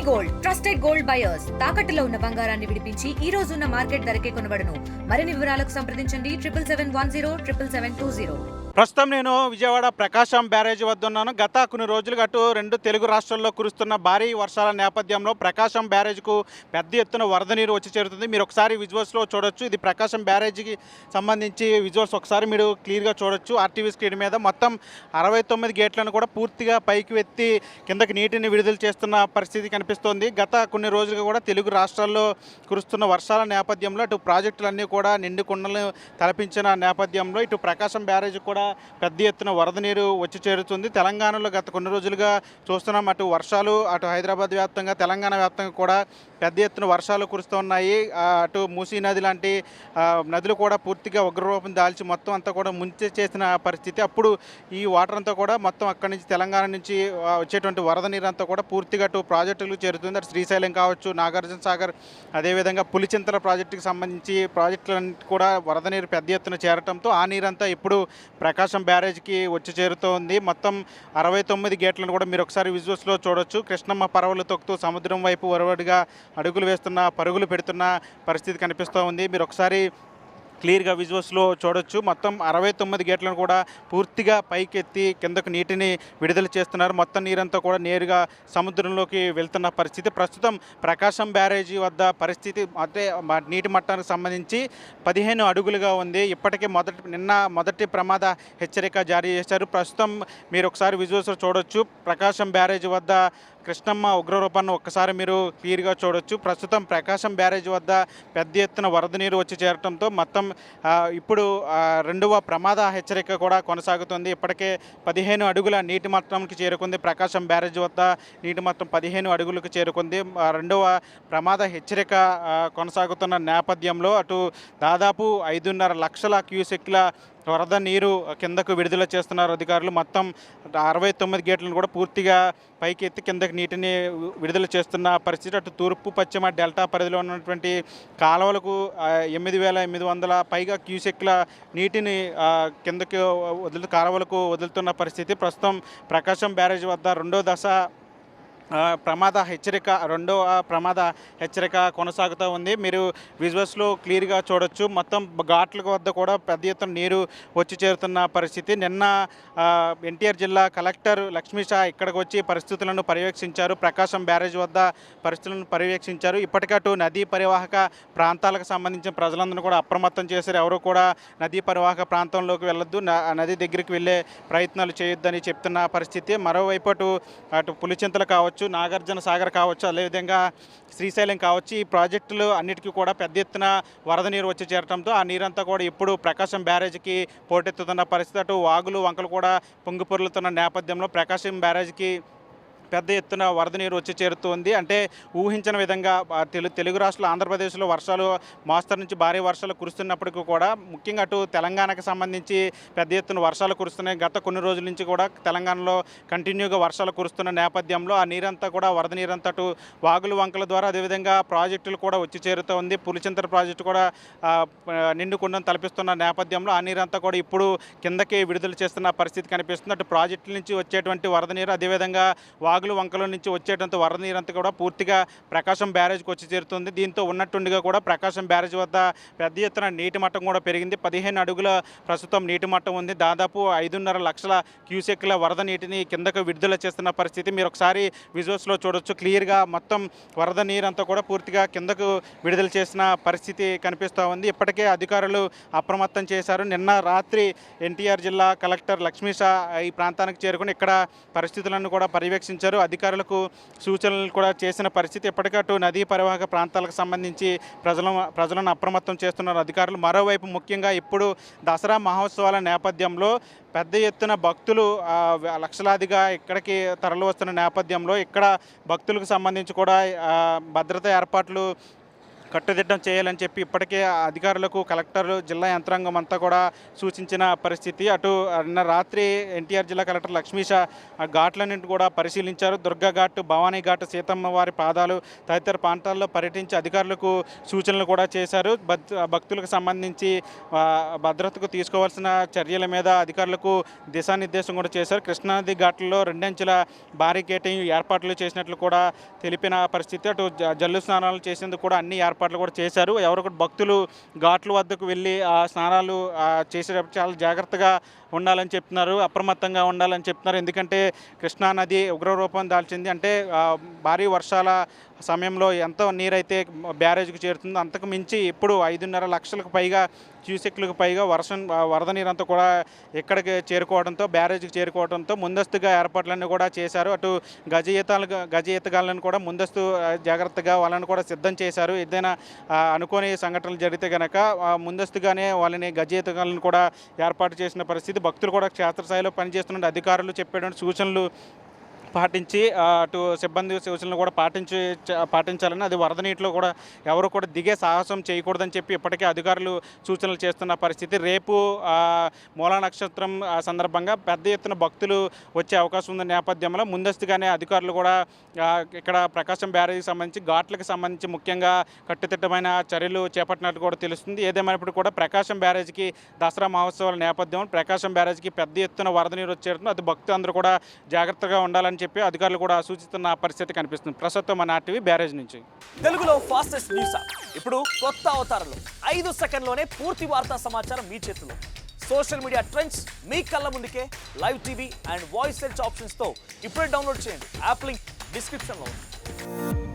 Gold trusted gold buyers తాకట్టులో ఉన్న బంగారాన్ని విడిపించి ఈ రోజు ఉన్న మార్కెట్ ధరకే కొనబడును. మరిన్ని వివరాలకు సంప్రదించండి 77107720. ప్రస్తుతం నేను విజయవాడ ప్రకాశం బ్యారేజ్ వద్ద ఉన్నాను. గత కొన్ని రోజులుగా అటు రెండు తెలుగు రాష్ట్రాల్లో కురుస్తున్న భారీ వర్షాల నేపథ్యంలో ప్రకాశం బ్యారేజ్కు పెద్ద ఎత్తున వరద నీరు వచ్చి చేరుతుంది. మీరు ఒకసారి విజువల్స్లో చూడొచ్చు. ఇది ప్రకాశం బ్యారేజ్కి సంబంధించి విజువల్స్ ఒకసారి మీరు క్లియర్గా చూడొచ్చు. ఆర్టీవీ స్క్రీన్ మీద మొత్తం 69 గేట్లను కూడా పూర్తిగా పైకి ఎత్తి కిందకి నీటిని విడుదల చేస్తున్న పరిస్థితి కనిపిస్తోంది. గత కొన్ని రోజులుగా కూడా తెలుగు రాష్ట్రాల్లో కురుస్తున్న వర్షాల నేపథ్యంలో అటు ప్రాజెక్టులన్నీ కూడా నిండు కుండలు తలపించిన నేపథ్యంలో ఇటు ప్రకాశం బ్యారేజ్ కూడా పెద్ద ఎత్తున వరద నీరు వచ్చి చేరుతుంది. తెలంగాణలో గత కొన్ని రోజులుగా చూస్తున్నాం. అటు వర్షాలు అటు హైదరాబాద్ వ్యాప్తంగా తెలంగాణ వ్యాప్తంగా కూడా పెద్ద ఎత్తున వర్షాలు కురుస్తున్నాయి. అటు మూసీ నది లాంటి నదులు కూడా పూర్తిగా ఉగ్రరూపం దాల్చి మొత్తం అంతా కూడా ముంచె చేసిన పరిస్థితి. అప్పుడు ఈ వాటర్ అంతా కూడా మొత్తం అక్కడి నుంచి తెలంగాణ నుంచి వచ్చేటువంటి వరద నీరు అంతా కూడా పూర్తిగా అటు ప్రాజెక్టులకు చేరుతుంది. అటు శ్రీశైలం కావచ్చు, నాగార్జున సాగర్, అదేవిధంగా పులిచింతల ప్రాజెక్టుకి సంబంధించి ప్రాజెక్టులన్నీ కూడా వరద నీరు పెద్ద ఎత్తున చేరటంతో ఆ నీరంతా ఇప్పుడు ప్రకాశం బ్యారేజ్కి వచ్చి చేరుతోంది. మొత్తం 69 గేట్లను కూడా మీరు ఒకసారి విజువల్స్లో చూడొచ్చు. కృష్ణమ్మ పరవలు తొక్కుతూ సముద్రం వైపు వరవడిగా అడుగులు వేస్తున్న, పరుగులు పెడుతున్న పరిస్థితి కనిపిస్తూ ఉంది. మీరు ఒకసారి క్లియర్గా విజువల్స్లో చూడొచ్చు. మొత్తం 69 గేట్లను కూడా పూర్తిగా పైకెత్తి కిందకు నీటిని విడుదల చేస్తున్నారు. మొత్తం నీరంతా కూడా నేరుగా సముద్రంలోకి వెళ్తున్న పరిస్థితి. ప్రస్తుతం ప్రకాశం బ్యారేజీ వద్ద పరిస్థితి అంటే నీటి మట్టానికి సంబంధించి 15 అడుగులుగా ఉంది. ఇప్పటికే నిన్న మొదటి ప్రమాద హెచ్చరిక జారీ చేశారు. ప్రస్తుతం మీరు ఒకసారి విజువల్స్లో చూడొచ్చు. ప్రకాశం బ్యారేజీ వద్ద కృష్ణమ్మ ఉగ్రరూపాన్ని ఒక్కసారి మీరు క్లియర్గా చూడొచ్చు. ప్రస్తుతం ప్రకాశం బ్యారేజ్ వద్ద పెద్ద ఎత్తున వరద నీరు వచ్చి చేరడంతో మొత్తం ఇప్పుడు రెండవ ప్రమాద హెచ్చరిక కూడా కొనసాగుతుంది. ఇప్పటికే 15 అడుగుల నీటి మట్టానికి చేరుకుంది. ప్రకాశం బ్యారేజ్ వద్ద నీటి మట్టం 15 అడుగులకు చేరుకుంది. రెండవ ప్రమాద హెచ్చరిక కొనసాగుతున్న నేపథ్యంలో అటు దాదాపు 5.5 లక్షల క్యూసెక్ల వరద నీరు కిందకు విడుదల చేస్తున్నారు అధికారులు. మొత్తం 69 గేట్లను కూడా పూర్తిగా పైకి ఎత్తి కిందకి నీటిని విడుదల చేస్తున్న పరిస్థితి. అటు తూర్పు పశ్చిమ డెల్టా పరిధిలో ఉన్నటువంటి కాలువలకు 8,800 పైగా క్యూసెక్ల నీటిని కిందకి కాలువలకు వదులుతున్న పరిస్థితి. ప్రస్తుతం ప్రకాశం బ్యారేజ్ వద్ద రెండో ప్రమాద హెచ్చరిక కొనసాగుతూ ఉంది. మీరు విజువల్స్లో క్లియర్గా చూడొచ్చు. మొత్తం ఘాట్ల వద్ద కూడా పెద్ద ఎత్తున నీరు వచ్చి చేరుతున్న పరిస్థితి. నిన్న ఎన్టీఆర్ జిల్లా కలెక్టర్ లక్ష్మీషా ఇక్కడికి వచ్చి పరిస్థితులను పర్యవేక్షించారు. ప్రకాశం బ్యారేజ్ వద్ద పరిస్థితులను పర్యవేక్షించారు. ఇప్పటికటు నదీ పరివాహక ప్రాంతాలకు సంబంధించిన ప్రజలందరూ కూడా అప్రమత్తం చేశారు. ఎవరు కూడా నదీ పరివాహక ప్రాంతంలోకి వెళ్ళొద్దు, నది దగ్గరికి వెళ్ళే ప్రయత్నాలు చేయొద్దని చెప్తున్న పరిస్థితి. మరోవైపు అటు పులిచింతలు కావచ్చు, నాగార్జున సాగర్ కావచ్చు, అదేవిధంగా శ్రీశైలం కావచ్చు, ఈ ప్రాజెక్టులు అన్నిటికీ కూడా పెద్ద ఎత్తున వరద నీరు వచ్చి చేరడంతో ఆ నీరంతా కూడా ఇప్పుడు ప్రకాశం బ్యారేజ్కి పోటెత్తుతున్న పరిస్థితి. అటు వాగులు వంకలు కూడా పొంగి పొర్లుతున్న నేపథ్యంలో ప్రకాశం బ్యారేజ్కి పెద్ద ఎత్తున వరద నీరు వచ్చి చేరుతుంది. అంటే ఊహించిన విధంగా తెలుగు రాష్ట్రాలు ఆంధ్రప్రదేశ్లో వర్షాలు మోస్తరు నుంచి భారీ వర్షాలు కురుస్తున్నప్పటికీ కూడా ముఖ్యంగా అటు తెలంగాణకు సంబంధించి పెద్ద ఎత్తున వర్షాలు కురుస్తున్నాయి. గత కొన్ని రోజుల నుంచి కూడా తెలంగాణలో కంటిన్యూగా వర్షాలు కురుస్తున్న నేపథ్యంలో ఆ నీరంతా కూడా వరద నీరంతా అటు వాగులు వంకల ద్వారా అదేవిధంగా ప్రాజెక్టులు కూడా వచ్చి చేరుతూ ఉంది. పులిచింతల ప్రాజెక్టు కూడా నిండుకుండను తలపిస్తున్న నేపథ్యంలో ఆ నీరంతా కూడా ఇప్పుడు కిందకి విడుదల చేస్తున్న పరిస్థితి కనిపిస్తుంది. అటు ప్రాజెక్టుల నుంచి వచ్చేటువంటి వరద నీరు అదేవిధంగా వాగులు వంకల నుంచి వచ్చేటంత వరద నీరంతా కూడా పూర్తిగా ప్రకాశం బ్యారేజ్కి వచ్చి చేరుతుంది. దీంతో ఉన్నట్టుండిగా కూడా ప్రకాశం బ్యారేజ్ వద్ద పెద్ద ఎత్తున నీటి మట్టం కూడా పెరిగింది. 15 అడుగుల ప్రస్తుతం నీటి మట్టం ఉంది. దాదాపు 5.5 లక్షల క్యూసెక్ల వరద నీటిని కిందకు విడుదల చేస్తున్న పరిస్థితి. మీరు ఒకసారి విజువల్స్లో చూడొచ్చు. క్లియర్గా మొత్తం వరద నీరంతా కూడా పూర్తిగా కిందకు విడుదల చేసిన పరిస్థితి కనిపిస్తూ ఉంది. ఇప్పటికే అధికారులు అప్రమత్తం చేశారు. నిన్న రాత్రి ఎన్టీఆర్ జిల్లా కలెక్టర్ లక్ష్మీషా ఈ ప్రాంతానికి చేరుకుని ఇక్కడ పరిస్థితులను కూడా పర్యవేక్షించారు. అధికారులకు సూచనలు కూడా చేసిన పరిస్థితి. ఇప్పటికటు నదీ పరివాహక ప్రాంతాలకు సంబంధించి ప్రజలను అప్రమత్తం చేస్తున్నారు అధికారులు. మరోవైపు ముఖ్యంగా ఇప్పుడు దసరా మహోత్సవాల నేపథ్యంలో పెద్ద ఎత్తున భక్తులు లక్షలాదిగా ఇక్కడికి తరలి వస్తున్న నేపథ్యంలో ఇక్కడ భక్తులకు సంబంధించి కూడా భద్రతా ఏర్పాట్లు కట్టుదిట్టం చేయాలని చెప్పి ఇప్పటికే అధికారులకు కలెక్టర్లు జిల్లా యంత్రాంగం అంతా కూడా సూచించిన పరిస్థితి. అటు నిన్న రాత్రి ఎన్టీఆర్ జిల్లా కలెక్టర్ లక్ష్మీష ఆ ఘాట్లన్నింటిని కూడా పరిశీలించారు. దుర్గా ఘాట్, భవానీ ఘాట్, సీతమ్మ వారి పాదాలు తదితర ప్రాంతాల్లో పర్యటించి అధికారులకు సూచనలు కూడా చేశారు. భక్తులకు సంబంధించి భద్రతకు తీసుకోవాల్సిన చర్యల మీద అధికారులకు దిశానిర్దేశం కూడా చేశారు. కృష్ణానది ఘాట్లలో 2 అంచెల బారికేటింగ్ ఏర్పాట్లు చేసినట్లు కూడా తెలిపిన పరిస్థితి. అటు జల్లు స్నానాలు చేసేందుకు కూడా అన్ని ఏర్పాట్లు కూడా చేశారు. ఎవరు కూడా భక్తులు ఘాట్ల వద్దకు వెళ్ళి ఆ స్నానాలు చేసేటప్పుడు చాలా జాగ్రత్తగా ఉండాలని చెప్తున్నారు, అప్రమత్తంగా ఉండాలని చెప్తున్నారు. ఎందుకంటే కృష్ణానది ఉగ్రరూపం దాల్చింది. అంటే భారీ వర్షాల సమయంలో ఎంత నీరైతే బ్యారేజ్కి చేరుతుందో అంతకు మించి ఇప్పుడు 5.5 లక్షలకు పైగా క్యూసెక్లకు పైగా వరద నీరంతా కూడా ఎక్కడికి చేరుకోవడంతో బ్యారేజ్కి చేరుకోవడంతో ముందస్తుగా ఏర్పాట్లన్నీ కూడా చేశారు. అటు గజ ఈతగాళ్ళను కూడా ముందస్తు జాగ్రత్తగా వాళ్ళని కూడా సిద్ధం చేశారు. ఏదైనా అనుకోని సంఘటనలు జరిగితే కనుక ముందస్తుగానే వాళ్ళని గజ ఈతగాళ్ళను కూడా ఏర్పాటు చేసిన పరిస్థితి. భక్తులు కూడా క్షేత్రస్థాయిలో పనిచేస్తున్న అధికారులు చెప్పేటువంటి సూచనలు పాటించి అటు సిబ్బంది సూచనలు కూడా పాటించాలని, అది వరద నీటిలో కూడా ఎవరు కూడా దిగే సాహసం చేయకూడదని చెప్పి ఇప్పటికే అధికారులు సూచనలు చేస్తున్న పరిస్థితి. రేపు మూలా నక్షత్రం సందర్భంగా పెద్ద ఎత్తున భక్తులు వచ్చే అవకాశం ఉన్న నేపథ్యంలో ముందస్తుగానే అధికారులు కూడా ఇక్కడ ప్రకాశం బ్యారేజీకి సంబంధించి ఘాట్లకు సంబంధించి ముఖ్యంగా కట్టుదిట్టమైన చర్యలు చేపట్టినట్టు కూడా తెలుస్తుంది. ఏదేమైనప్పుడు కూడా ప్రకాశం బ్యారేజీకి దసరా మహోత్సవాల నేపథ్యంలో ప్రకాశం బ్యారేజీకి పెద్ద ఎత్తున వరద నీరు వచ్చేస్తుంది. అది భక్తులు అందరూ కూడా జాగ్రత్తగా ఉండాలని చెప్పి అధికారులు కూడా సూచిస్తున్న పరిస్థితి కనిపిస్తుంది. ప్రస్తుతం మన ఆర్టీవీ బ్యారేజ్ నుంచి. తెలుగులో ఫాస్టెస్ట్ న్యూస్ ఇప్పుడు కొత్త అవతారంలో 5 సెకండ్లోనే పూర్తి వార్తా సమాచారం మీ చేతిలో. సోషల్ మీడియా ట్రెండ్స్ మీ కళ్ళ ముందుకే live TV and voice search ఆప్షన్స్తో ఇప్పుడే డౌన్లోడ్ చేయండి. యాప్ లింక్ డిస్క్రిప్షన్లో ఉంది.